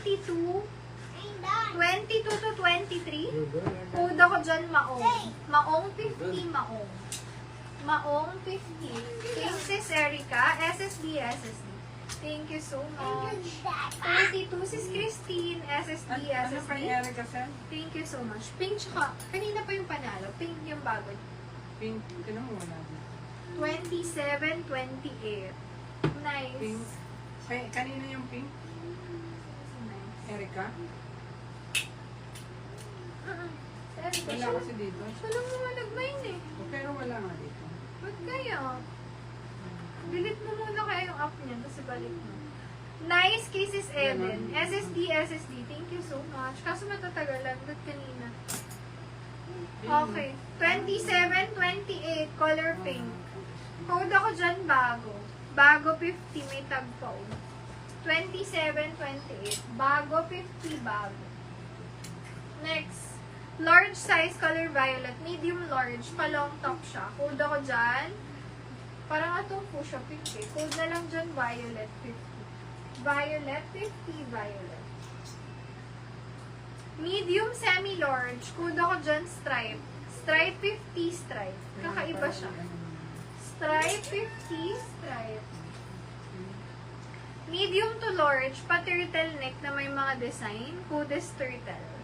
22 to 23. Code ako dyan, Maong. Maong 50, Maong. Maong 50. Thanks, Sis Erica. SSD. Thank you so much. 32, Sis Christine. SSD. Ano pa yung Erica Sen? Thank you so much. Pink tsaka, kanina pa yung panalo. Pink yung bago. Pink, tinan mo wala. 27, 28. Nice. Pink. Kanina yung pink? Nice. Erica? Erica, Wala kasi dito. siya lang naman nag-mine eh. Pero wala nga dito. Ba't kaya? Delete mo muna kaya yung app niya, tapos ibalik mo. Nice cases, Eden. SSD. Thank you so much. Kaso matatagalan, ba't kanina? Okay. 27, 28, color pink. Code ako dyan bago. Bago 50, may tag pa o. 27, 28. Bago 50, bago. Next. Large size, color violet. Medium large, pa-long top siya. Code ako dyan. Parang atong fuchsia pink eh. Code na lang dyan, violet 50. Violet 50, violet. Medium semi-large. Code ako dyan, stripe. Stripe 50, stripe. Kakaiba siya. Stripe 50, stripe. Medium to large, pa-turtleneck na may mga design. Code is turtle.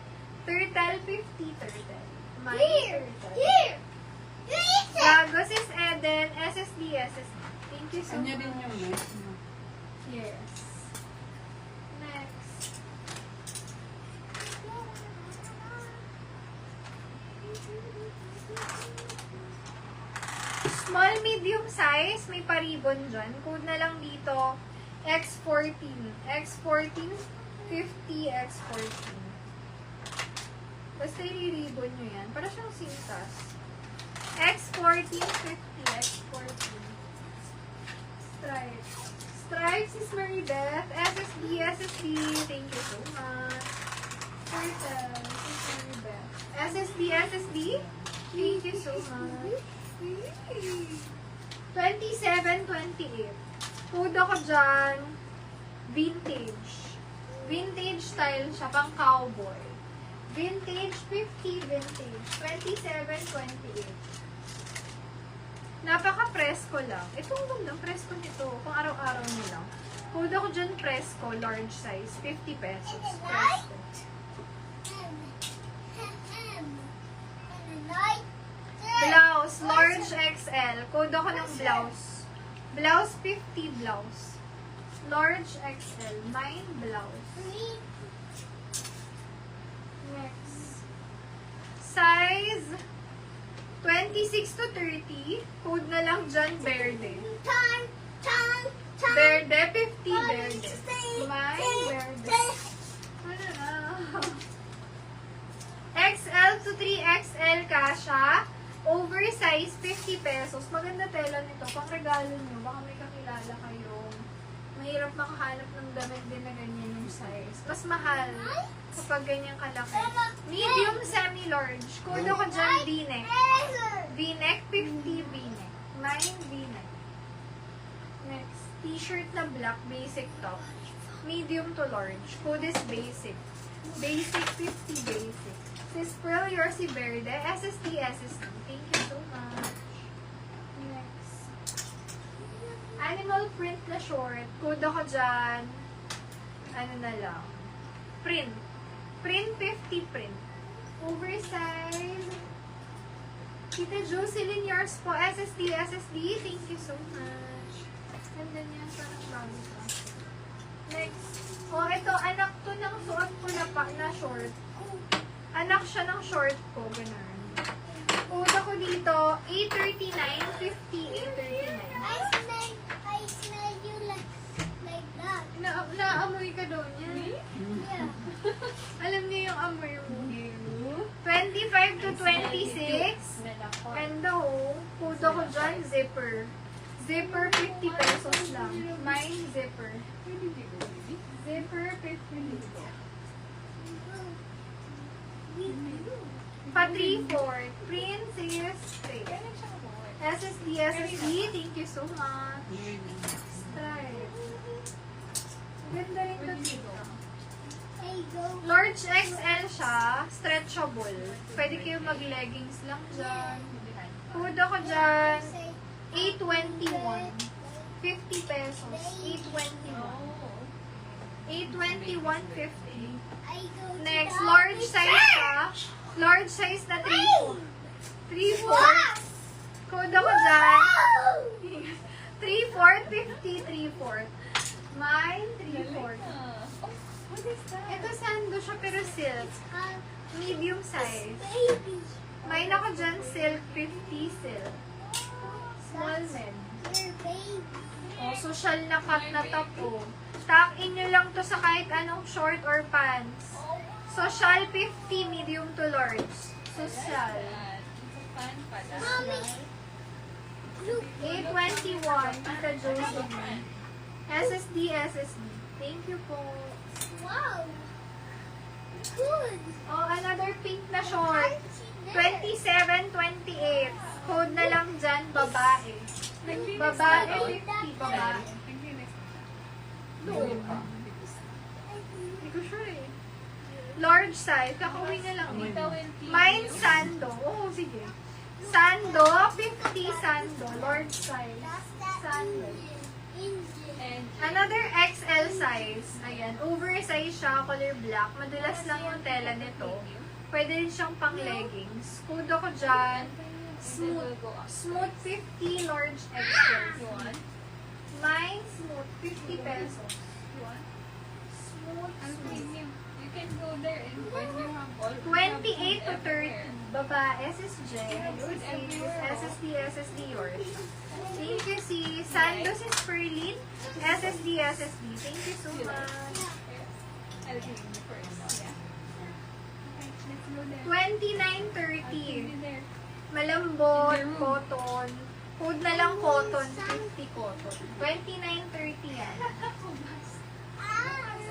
Turtle 50, turtle. My turtle. Here! Gago, Sis Eden. SSD. Thank you so Kanya din much. yung guys. Yes. Next. Small, medium size. May paribon dyan. Code na lang dito. X14. X14, 50, X14. Basta i-ribbon nyo yan. Para siyang sintas. X14, 50, X14. Stripes. Stripes is Maribeth. SSD. Thank you so much. Turtle. Is Maribeth. SSD. Thank you so much. 27, 28. Code ako dyan. Vintage. Vintage style siya. Pang cowboy. Vintage 50, vintage. 27, 28. Napaka-presko lang. Itong gandang presko nito. Kung araw-araw nyo lang. Code ako dyan presko, large size. 50 pesos. Presko. Blouse, large XL. Code ako ng blouse. Blouse 50, blouse. Large XL. Mine, blouse. Next. Size 26 to 30. Code na lang dyan, Verde. Verde, 50 Verde. Mine, Verde. Ano na? XL to 3XL kasha. Oversize, 50 pesos. Maganda tela nito. Pang regalo nyo. Baka may kakilala kayo. Mahirap makahanap ng damit din na ganyan yung size. Mas mahal kapag ganyan kalaki. Medium, semi-large. Code ako dyan, V-neck. V-neck, 50 V-neck. Mine, V-neck. Next, t-shirt na black, basic top. Medium to large. Code is basic. Basic, 50 basic. Sis Pearl, yours si Verde. SSD. Thank you so much. Next. Animal print na short. Code ako dyan. Ano na lang. Print. Print 50 print. Oversize. Tita Jocelyn, yours po. SSD. Thank you so much. And then yan, parang bago pa. Next. Oh, ito, anak to ng suot ko na short. Anak siya ng short ko, ganun. Code ako dito, 839, 50, 839. I smell you like that. Naamoy ka daw niya. Yeah. Alam niya yung amoy mo. 25 to 26. And the whole, code ako dyan, zipper. Zipper, 50 pesos lang. Mine, zipper. Zipper, 50 pesos. Pa 3/4. Princess Straight. SSD. Thank you so much. Stripe. Ganda rin ito dito. I go. Large XL siya, stretchable. Pwede kayo mag-leggings lang dyan. Code ako dyan, 821. 50 pesos. 821. 821.50. I go. to Next, the large office. size siya. Large size na 3/4. 3/4. Code ako dyan. 3/4, 50, 3/4. Mine, 3/4. What is that? Ito sando siya pero silk. Medium size. Baby. Mine ako dyan, silk, 50 silk. Small men. Your baby. Oh, social na cut na top oh. Tuck in nyo lang to sa kahit anong short or pants. Social 50, medium to large. Social. It's a fan pala. Mommy. Look. 821, Tita Josie. SSD, SSD. Thank you po. Wow. Good. Oh, another pink na short. 27-28. Code na lang dyan, babae. Babae, 50, babae. No. Hindi ko sure eh. Large size. Kakauwi na lang eh. Dito will please Mine, you. sando. Oo, sige. Sando, 50 sando. Large size. Sando. And Another XL size. Ayan. Oversize siya, color black. Madulas lang yung tela nito. Pwede rin siyang pang leggings. Code ako dyan. Smooth. Smooth 50, large XL. you want? Mine, smooth. 50 pesos. You want? Smooth, I'll smooth. give you. You can go there and when you have all. 28 to 30. everywhere. Baba, SSJ. Hello, sis. SSD, SSD yours. Thank you, sis. Sandos is Perlin. SSD, SSD. Thank you so much. I'll give you first. Yeah. Okay, let's go there. 29.30. I'll give you there. Malambot, cotton. Food na lang cotton, 50 cotton. 29.30 yan.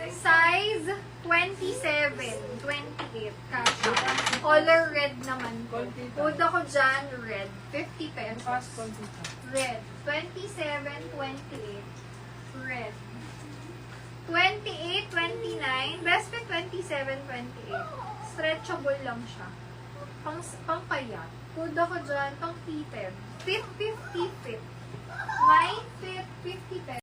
Size 27, 28. Kasha. Color red naman ko. Food ako dyan, red. 50 pesos. Passport dito. Red. 27, 28. Red. 28, 29. Best fit 27, 28. Stretchable lang siya. Pang payat. Food ako dyan, pang fitted. Fit, 50 fit. My fit, 50 pesos.